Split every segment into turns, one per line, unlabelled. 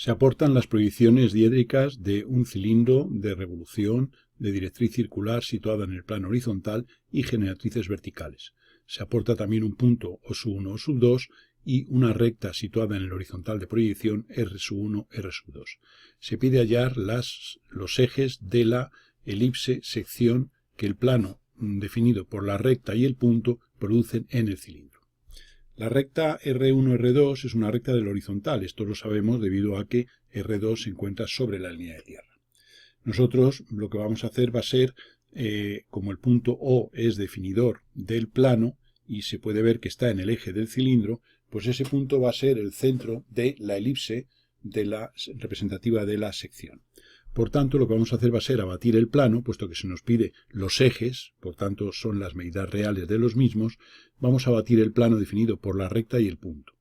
Se aportan las proyecciones diédricas de un cilindro de revolución de directriz circular situada en el plano horizontal y generatrices verticales. Se aporta también un punto O1, O2 y una recta situada en el horizontal de proyección R1, R2. Se pide hallar los ejes de la elipse sección que el plano definido por la recta y el punto producen en el cilindro. La recta R1, R2 es una recta del horizontal. Esto lo sabemos debido a que R2 se encuentra sobre la línea de tierra. Nosotros lo que vamos a hacer va a ser, como el punto O es definidor del plano y se puede ver que está en el eje del cilindro, pues ese punto va a ser el centro de la elipse representativa de la sección. Por tanto, lo que vamos a hacer va a ser abatir el plano, puesto que se nos pide los ejes, por tanto son las medidas reales de los mismos, vamos a abatir el plano definido por la recta y el punto.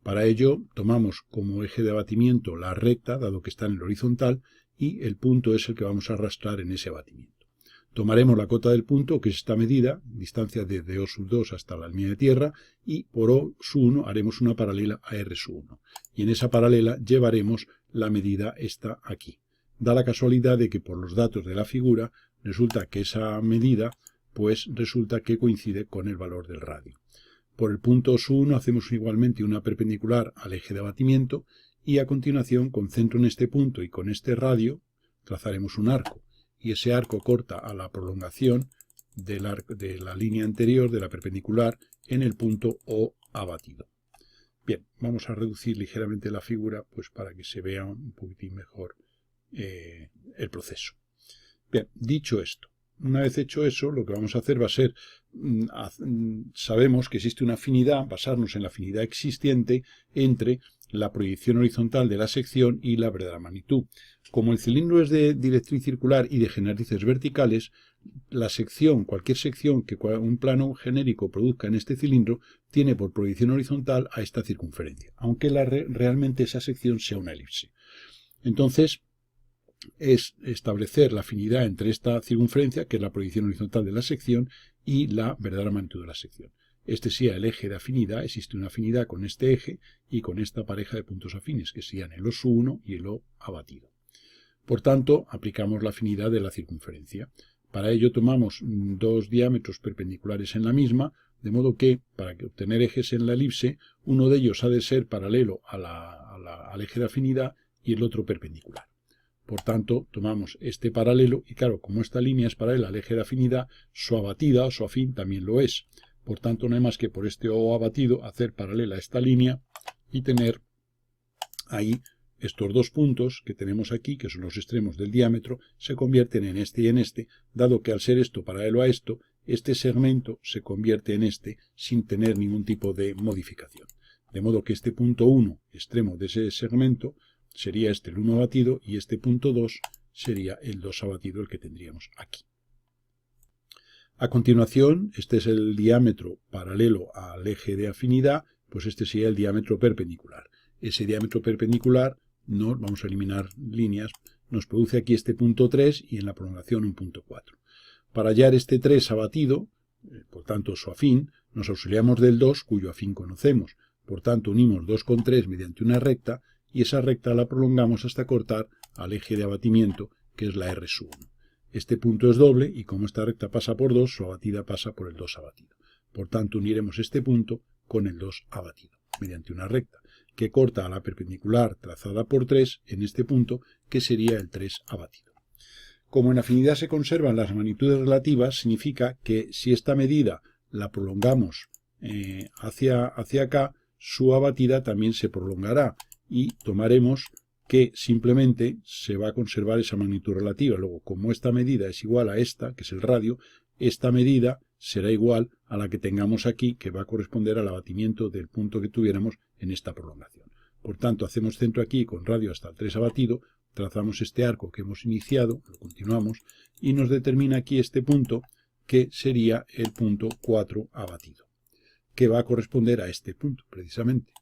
Para ello, tomamos como eje de abatimiento la recta, dado que está en el horizontal, y el punto es el que vamos a arrastrar en ese abatimiento. Tomaremos la cota del punto, que es esta medida, distancia desde O2 hasta la línea de tierra, y por O1 haremos una paralela a R1. Y en esa paralela llevaremos la medida esta aquí. Da la casualidad de que por los datos de la figura resulta que esa medida pues resulta que coincide con el valor del radio. Por el punto OS1 hacemos igualmente una perpendicular al eje de abatimiento y a continuación con centro en este punto y con este radio trazaremos un arco y ese arco corta a la prolongación de la línea anterior de la perpendicular en el punto O abatido. Bien, vamos a reducir ligeramente la figura pues para que se vea un poquitín mejor el proceso. Bien, dicho esto, una vez hecho eso, lo que vamos a hacer va a ser, sabemos que existe una afinidad, basarnos en la afinidad existente entre la proyección horizontal de la sección y la verdadera magnitud. Como el cilindro es de directriz circular y de generatrices verticales, la sección, cualquier sección que un plano genérico produzca en este cilindro, tiene por proyección horizontal a esta circunferencia, aunque realmente esa sección sea una elipse. Entonces, es establecer la afinidad entre esta circunferencia, que es la proyección horizontal de la sección, y la verdadera magnitud de la sección. Este sería el eje de afinidad, existe una afinidad con este eje y con esta pareja de puntos afines, que serían el OS1 y el O abatido. Por tanto, aplicamos la afinidad de la circunferencia. Para ello tomamos dos diámetros perpendiculares en la misma, de modo que, para obtener ejes en la elipse, uno de ellos ha de ser paralelo al eje de afinidad y el otro perpendicular. Por tanto, tomamos este paralelo y claro, como esta línea es paralela al eje de afinidad, su abatida o su afín también lo es. Por tanto, no hay más que por este O abatido hacer paralela a esta línea y tener ahí estos dos puntos que tenemos aquí, que son los extremos del diámetro, se convierten en este y en este, dado que al ser esto paralelo a esto, este segmento se convierte en este sin tener ningún tipo de modificación. De modo que este punto 1, extremo de ese segmento, sería este el 1 abatido y este punto 2 sería el 2 abatido, el que tendríamos aquí. A continuación, este es el diámetro paralelo al eje de afinidad, pues este sería el diámetro perpendicular. Ese diámetro perpendicular, vamos a eliminar líneas, nos produce aquí este punto 3 y en la prolongación un punto 4. Para hallar este 3 abatido, por tanto su afín, nos auxiliamos del 2 cuyo afín conocemos. Por tanto, unimos 2 con 3 mediante una recta y esa recta la prolongamos hasta cortar al eje de abatimiento, que es la R1. Este punto es doble y como esta recta pasa por 2, su abatida pasa por el 2 abatido. Por tanto, uniremos este punto con el 2 abatido, mediante una recta, que corta a la perpendicular trazada por 3 en este punto, que sería el 3 abatido. Como en afinidad se conservan las magnitudes relativas, significa que si esta medida la prolongamos hacia acá, su abatida también se prolongará y tomaremos que simplemente se va a conservar esa magnitud relativa. Luego, como esta medida es igual a esta, que es el radio, esta medida será igual a la que tengamos aquí, que va a corresponder al abatimiento del punto que tuviéramos en esta prolongación. Por tanto, hacemos centro aquí con radio hasta el 3 abatido, trazamos este arco que hemos iniciado, lo continuamos, y nos determina aquí este punto, que sería el punto 4 abatido, que va a corresponder a este punto, precisamente.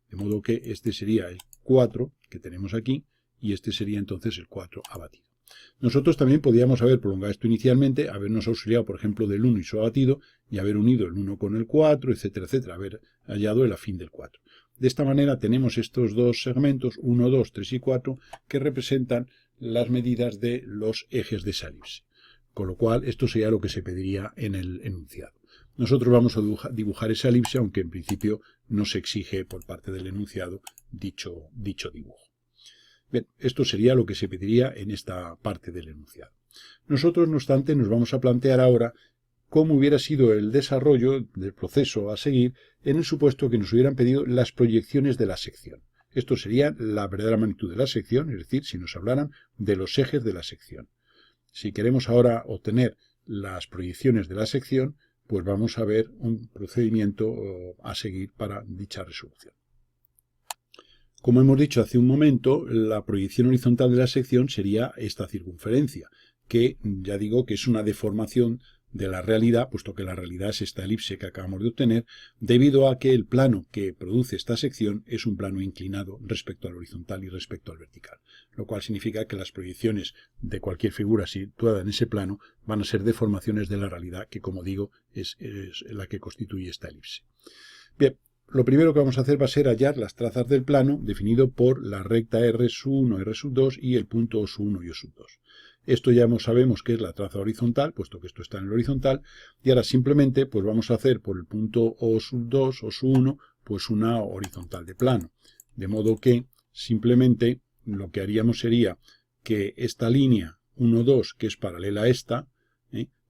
De modo que este sería el 4 que tenemos aquí y este sería entonces el 4 abatido. Nosotros también podríamos haber prolongado esto inicialmente, habernos auxiliado, por ejemplo, del 1 y su abatido y haber unido el 1 con el 4, etcétera, etcétera, haber hallado el afín del 4. De esta manera tenemos estos dos segmentos, 1, 2, 3 y 4, que representan las medidas de los ejes de esa elipse. Con lo cual, esto sería lo que se pediría en el enunciado. Nosotros vamos a dibujar esa elipse, aunque en principio no se exige por parte del enunciado dicho dibujo. Bien, esto sería lo que se pediría en esta parte del enunciado. Nosotros, no obstante, nos vamos a plantear ahora cómo hubiera sido el desarrollo del proceso a seguir en el supuesto que nos hubieran pedido las proyecciones de la sección. Esto sería la verdadera magnitud de la sección, es decir, si nos hablaran de los ejes de la sección. Si queremos ahora obtener las proyecciones de la sección, pues vamos a ver un procedimiento a seguir para dicha resolución. Como hemos dicho hace un momento, la proyección horizontal de la sección sería esta circunferencia, que ya digo que es una deformación de la realidad, puesto que la realidad es esta elipse que acabamos de obtener, debido a que el plano que produce esta sección es un plano inclinado respecto al horizontal y respecto al vertical, lo cual significa que las proyecciones de cualquier figura situada en ese plano van a ser deformaciones de la realidad, que como digo es la que constituye esta elipse. Bien, lo primero que vamos a hacer va a ser hallar las trazas del plano definido por la recta R1, R2 y el punto O1 y O2. Esto ya sabemos que es la traza horizontal, puesto que esto está en el horizontal, y ahora simplemente pues vamos a hacer por el punto O2, O1, pues una horizontal de plano. De modo que simplemente lo que haríamos sería que esta línea 1, 2, que es paralela a esta,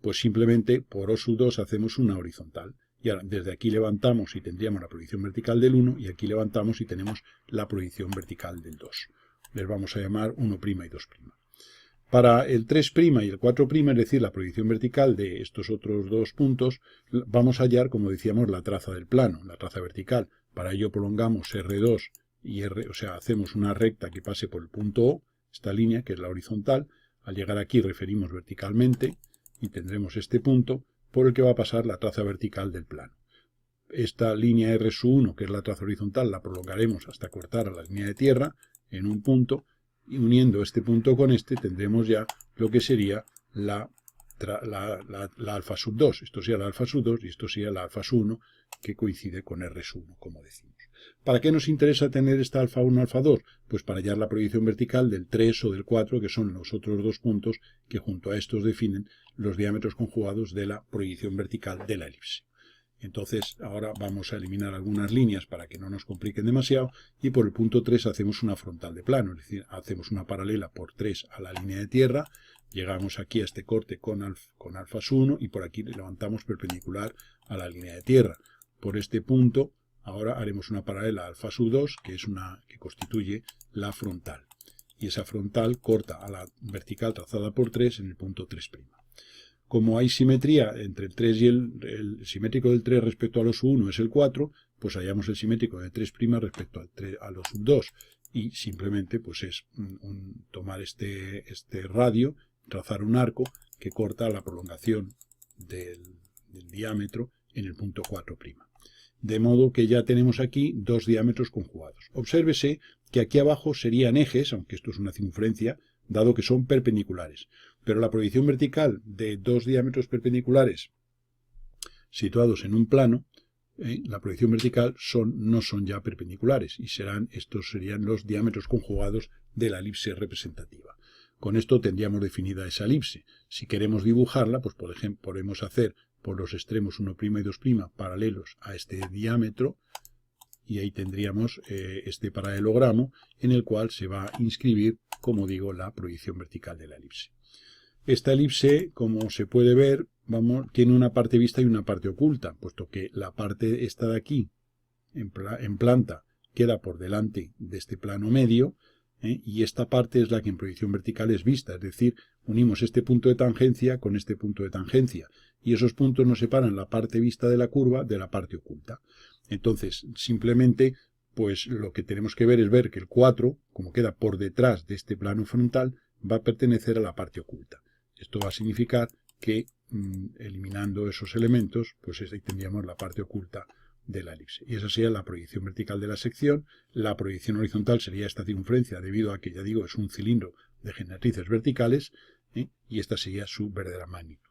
pues simplemente por O2 hacemos una horizontal. Y ahora desde aquí levantamos y tendríamos la proyección vertical del 1, y aquí levantamos y tenemos la proyección vertical del 2. Les vamos a llamar 1' y 2'. Para el 3' y el 4', es decir, la proyección vertical de estos otros dos puntos, vamos a hallar, como decíamos, la traza del plano, la traza vertical. Para ello prolongamos R2 y R, o sea, hacemos una recta que pase por el punto O, esta línea que es la horizontal. Al llegar aquí referimos verticalmente y tendremos este punto por el que va a pasar la traza vertical del plano. Esta línea R1, que es la traza horizontal, la prolongaremos hasta cortar a la línea de tierra en un punto, y uniendo este punto con este tendremos ya lo que sería la alfa sub 2. Esto sería la alfa sub 2 y esto sería la alfa sub 1, que coincide con R1, como decimos. ¿Para qué nos interesa tener esta alfa 1, alfa 2? Pues para hallar la proyección vertical del 3 o del 4, que son los otros dos puntos que junto a estos definen los diámetros conjugados de la proyección vertical de la elipse. Entonces ahora vamos a eliminar algunas líneas para que no nos compliquen demasiado, y por el punto 3 hacemos una frontal de plano, es decir, hacemos una paralela por 3 a la línea de tierra, llegamos aquí a este corte con alfa 1 y por aquí levantamos perpendicular a la línea de tierra. Por este punto ahora haremos una paralela a alfa sub 2, que es que constituye la frontal, y esa frontal corta a la vertical trazada por 3 en el punto 3'. Como hay simetría entre el 3 y el simétrico del 3 respecto al sub 1 es el 4, pues hallamos el simétrico de 3' respecto al sub 2. Y simplemente pues es tomar este radio, trazar un arco que corta la prolongación del diámetro en el punto 4'. De modo que ya tenemos aquí dos diámetros conjugados. Obsérvese que aquí abajo serían ejes, aunque esto es una circunferencia, dado que son perpendiculares. Pero la proyección vertical de dos diámetros perpendiculares situados en un plano, la proyección vertical no son ya perpendiculares, y estos serían los diámetros conjugados de la elipse representativa. Con esto tendríamos definida esa elipse. Si queremos dibujarla, pues por ejemplo podemos hacer por los extremos 1' y 2' paralelos a este diámetro, y ahí tendríamos este paralelogramo en el cual se va a inscribir, como digo, la proyección vertical de la elipse. Esta elipse, como se puede ver, tiene una parte vista y una parte oculta, puesto que la parte esta de aquí, en planta, queda por delante de este plano medio, y esta parte es la que en proyección vertical es vista, es decir, unimos este punto de tangencia con este punto de tangencia, y esos puntos nos separan la parte vista de la curva de la parte oculta. Entonces, simplemente, pues lo que tenemos que ver es ver que el 4, como queda por detrás de este plano frontal, va a pertenecer a la parte oculta. Esto va a significar que, eliminando esos elementos, pues ahí tendríamos la parte oculta de la elipse. Y esa sería la proyección vertical de la sección. La proyección horizontal sería esta circunferencia, debido a que, ya digo, es un cilindro de generatrices verticales, y esta sería su verdadera magnitud.